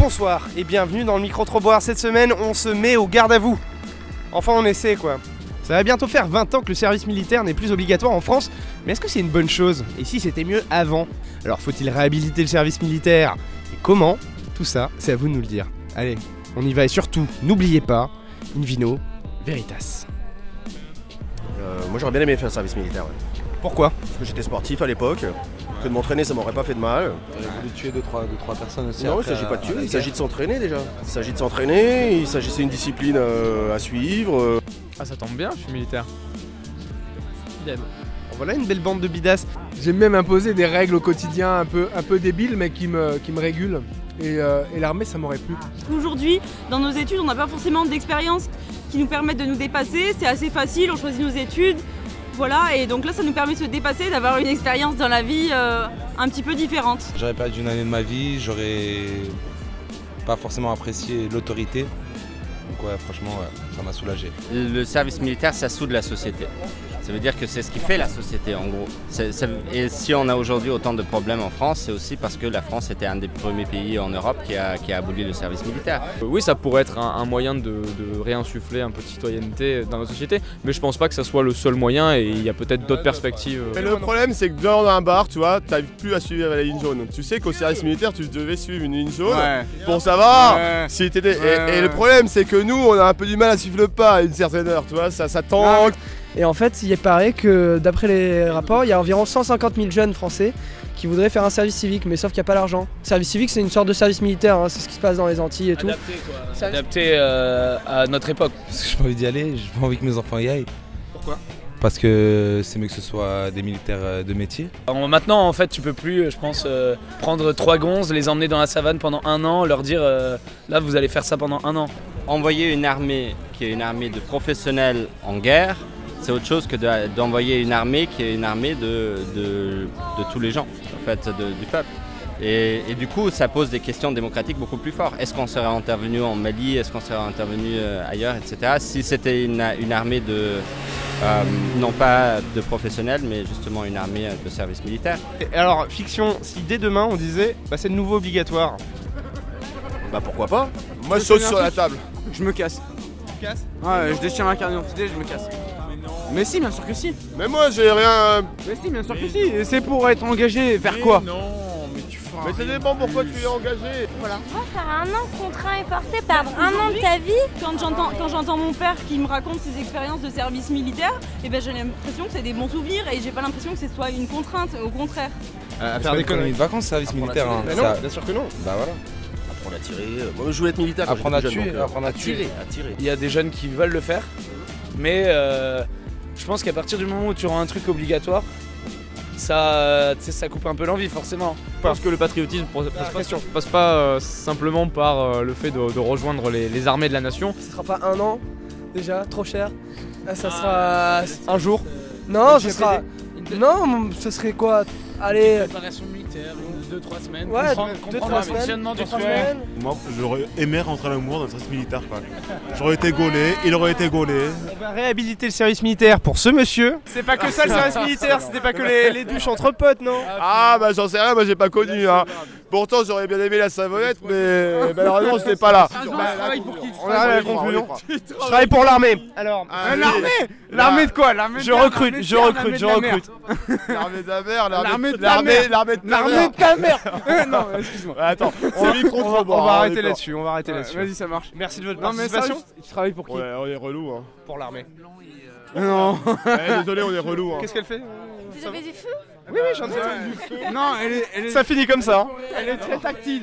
Bonsoir et bienvenue dans le micro-trottoir. Cette semaine, on se met au garde à vous. Enfin, on essaie quoi. Ça va bientôt faire 20 ans que le service militaire n'est plus obligatoire en France, mais est-ce que c'est une bonne chose? Et si c'était mieux avant? Alors faut-il réhabiliter le service militaire? Et comment? Tout ça, c'est à vous de nous le dire. Allez, on y va et surtout, n'oubliez pas, in vino veritas. Moi j'aurais bien aimé faire le service militaire. Ouais. Pourquoi? Parce que j'étais sportif à l'époque, que de m'entraîner ça m'aurait pas fait de mal. Il a voulu tuer 2-3 personnes aussi. Non, il s'agit pas de tuer, il s'agit de s'entraîner déjà. Il s'agit de s'entraîner, c'est une discipline à suivre. Ah ça tombe bien, je suis militaire. Voilà une belle bande de bidasses. J'ai même imposé des règles au quotidien un peu débiles mais qui me régulent. Et l'armée ça m'aurait plu. Aujourd'hui, dans nos études, on n'a pas forcément d'expérience qui nous permettent de nous dépasser. C'est assez facile, on choisit nos études. Voilà, et donc là ça nous permet de se dépasser, d'avoir une expérience dans la vie un petit peu différente. J'aurais perdu une année de ma vie, j'aurais pas forcément apprécié l'autorité. Donc ouais, franchement, ouais, ça m'a soulagé. Le service militaire, ça soude la société. Ça veut dire que c'est ce qui fait la société en gros. Et si on a aujourd'hui autant de problèmes en France, c'est aussi parce que la France était un des premiers pays en Europe qui a aboli le service militaire. Oui, ça pourrait être un moyen de réinsuffler un peu de citoyenneté dans la société, mais je pense pas que ça soit le seul moyen et il y a peut-être d'autres perspectives. Mais le problème c'est que dans un bar, tu vois, tu n'arrives plus à suivre la ligne jaune. Tu sais qu'au service militaire, tu devais suivre une ligne jaune pour savoir si t'étais... Et le problème c'est que nous, on a un peu du mal à suivre le pas à une certaine heure, tu vois, ça tangue. Et en fait, il paraît que d'après les rapports, il y a environ 150 000 jeunes français qui voudraient faire un service civique, mais sauf qu'il n'y a pas l'argent. Service civique, c'est une sorte de service militaire, hein, c'est ce qui se passe dans les Antilles et tout. Adapté quoi. Adapté à notre époque. Parce que j'ai pas envie d'y aller, j'ai pas envie que mes enfants y aillent. Pourquoi? Parce que c'est mieux que ce soit des militaires de métier. Alors maintenant, en fait, tu peux plus, je pense, prendre 3 gonzes, les emmener dans la savane pendant 1 an, leur dire là, vous allez faire ça pendant 1 an. Envoyer une armée qui est une armée de professionnels en guerre, c'est autre chose que d'envoyer une armée qui est une armée de tous les gens, en fait, du peuple. Et du coup, ça pose des questions démocratiques beaucoup plus fortes. Est-ce qu'on serait intervenu en Mali, est-ce qu'on serait intervenu ailleurs, etc. Si c'était une armée non pas de professionnels, mais justement une armée de service militaire. Et alors, fiction, si dès demain on disait bah, c'est de nouveau obligatoire. Bah pourquoi pas? Moi je saute sur la table. Je me casse. Tu casses? Ouais, je déchire ma carte d'identité, je me casse. Mais si, bien sûr que si. Mais moi j'ai rien... Mais si, bien sûr que si. Et c'est pour être engagé, faire quoi? Mais ça dépend pourquoi tu es engagé. Voilà. On va faire un an contraint et forcé, perdre un an de ta vie. Quand j'entends mon père qui me raconte ses expériences de service militaire, et ben j'ai l'impression que c'est des bons souvenirs et j'ai pas l'impression que ce soit une contrainte, au contraire. À faire des conneries de vacances, service militaire. Hein. Mais non, bien sûr que non. Bah voilà. Apprendre à tirer. Moi je voulais être militaire. Quand Apprendre à j'étais jeune, tuer, donc, apprendre à tuer. à tirer. Il y a des jeunes qui veulent le faire, mais je pense qu'à partir du moment où tu rends un truc obligatoire, ça coupe un peu l'envie forcément. Je pense que le patriotisme passe pas simplement par le fait de rejoindre les armées de la nation. Ce sera pas 1 an déjà, trop cher. Là, ça sera Un jour. Non, ce sera. Non, ce serait quoi? Allez. Préparation militaire, 2-3 semaines. Ouais, comprendre le fonctionnement du truc. Moi, j'aurais aimé rentrer à l'amour dans le service militaire. J'aurais été gaulé, il aurait été gaulé. On va réhabiliter le service militaire pour ce monsieur. C'est pas que ça le service militaire, c'était pas que les douches entre potes, non? Ah bah j'en sais rien, moi j'ai pas connu hein. Pourtant j'aurais bien aimé la savonnette mais malheureusement j'étais pas là. On arrive à la conclusion. Je travaille pour l'armée. Alors, L'armée de quoi? L'armée je recrute. L'armée de la mer, L'armée de ta mère. l'armée de ta L'armée mère. de ta mère. Non, excuse-moi. Attends, c'est micro trop on va arrêter là-dessus. On va arrêter là-dessus. Vas-y, ça marche. Merci de votre Non mais participation. tu travailles pour qui? Ouais, on est relou hein. Pour l'armée. Non. Désolé, on est relou hein. Qu'est-ce qu'elle fait? Vous avez du feu? Oui, j'en ai du feu. Non, elle est... Ça finit comme ça. Elle est très tactile.